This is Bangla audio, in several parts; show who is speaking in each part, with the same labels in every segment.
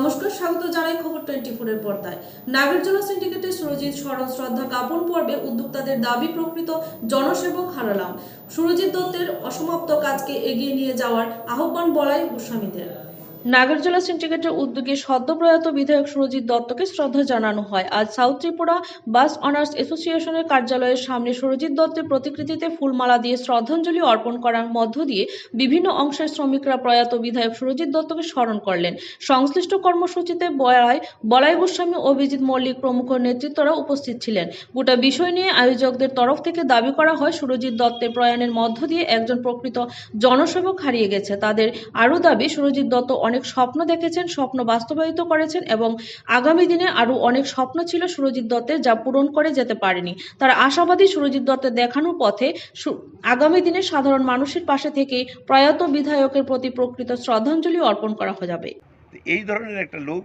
Speaker 1: নমস্কার, স্বাগত জানাই খবর 24 এর পর্দায়। নাগরজোলা সিন্ডিকেটের সুরজিৎ স্মরণ শ্রদ্ধা জ্ঞাপন পর্বে উদ্যোক্তাদের দাবি প্রকৃত জনসেবক হারালাম। সুরজিৎ দত্তের অসমাপ্ত কাজকে এগিয়ে নিয়ে যাওয়ার আহ্বান বলাই গোস্বামীদের। নাগরজোলা সিন্ডিকেটের উদ্যোগে সদ্যপ্রয়াত বিধায়ক সুরজিৎ দত্তকে শ্রদ্ধা জানানো হয়। আজ সাউথ ত্রিপুরা বাস অনার্স অ্যাসোসিয়েশনের কার্যালয়ের সামনে সুরজিৎ দত্তের প্রতিকৃতিতে ফুলমালা দিয়ে শ্রদ্ধাঞ্জলি অর্পণ করার মধ্য দিয়ে বিভিন্ন অংশের শ্রমিকরা প্রয়াত বিধায়ক সুরজিৎ দত্তকে স্মরণ করলেন। সংশ্লিষ্ট কর্মসূচিতে বলাই গোস্বামী, অভিজিৎ মল্লিক প্রমুখ নেতৃত্বরা উপস্থিত ছিলেন। গোটা বিষয় নিয়ে আয়োজকদের তরফ থেকে দাবি করা হয়, সুরজিৎ দত্তের প্রয়াণের মধ্য দিয়ে একজন প্রকৃত জনসেবক হারিয়ে গেছে। তাদের আরও দাবি, সুরজিৎ দত্ত অনেক স্বপ্ন দেখেছেন, স্বপ্ন বাস্তবায়িত করেছেন এবং আগামী দিনে আরও অনেক স্বপ্ন ছিল সুরজিৎ দত্তের, যা পূরণ করে যেতে পারেনি। তারা আশাবাদী, সুরজিৎ দত্তের দেখানো পথে আগামী দিনে সাধারণ মানুষের পাশে থেকে প্রয়াত বিধায়কের প্রতি প্রকৃত শ্রদ্ধাঞ্জলি অর্পণ করা যাবে।
Speaker 2: এই ধরনের একটা লোক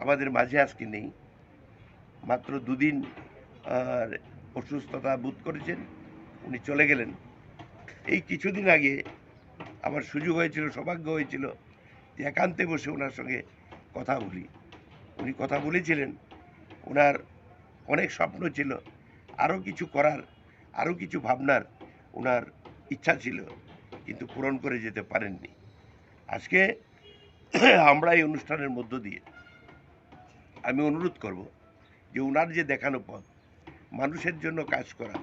Speaker 2: আমাদের মাঝে আজকে নেই। মাত্র দুদিন অসুস্থতা বোধ করেছেন, উনি চলে গেলেন। এই কিছুদিন আগে আমার সুযোগ হয়েছিল, সৌভাগ্য হয়েছিল যে একান্তে বসে ওনার সঙ্গে কথা বলি। উনি কথা বলেছিলেন, ওনার অনেক স্বপ্ন ছিল, আরও কিছু করার, আরও কিছু ভাবনার ওনার ইচ্ছা ছিল, কিন্তু পূরণ করে যেতে পারেননি। আজকে আমরা এই অনুষ্ঠানের মধ্য দিয়ে আমি অনুরোধ করব যে ওনার যে দেখানো পথ, মানুষের জন্য কাজ করা,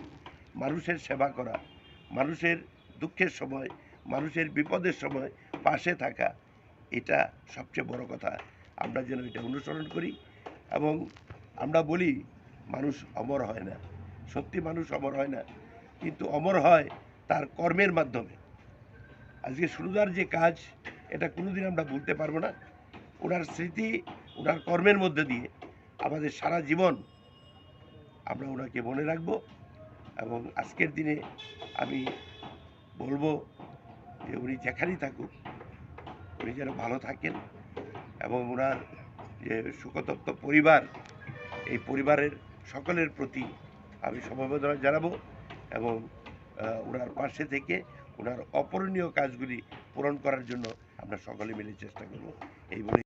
Speaker 2: মানুষের সেবা করা, মানুষের দুঃখের সময়, মানুষের বিপদের সময় পাশে থাকা, এটা সবচেয়ে বড় কথা। আমরা যেন এটা অনুসরণ করি এবং আমরা বলি মানুষ অমর হয় না। সত্যি মানুষ অমর হয় না, কিন্তু অমর হয় তার কর্মের মাধ্যমে। আজকে সুরদার যে কাজ, এটা কোনোদিন আমরা ভুলতে পারবো না। ওনার স্মৃতি, ওনার কর্মের মধ্যে দিয়ে আমাদের সারা জীবন আমরা ওনাকে মনে রাখবো। এবং আজকের দিনে আমি বলবো যে উনি যেখানেই থাকুক, উনি যেন ভালো থাকেন এবং ওনার যে শোকতপ্ত পরিবার, এই পরিবারের সকলের প্রতি আমি সমবেদনা জানাবো এবং ওনার পাশে থেকে ওনার অপূরণীয় কাজগুলি পূরণ করার জন্য আমরা সকলে মিলে চেষ্টা করব, এই বলে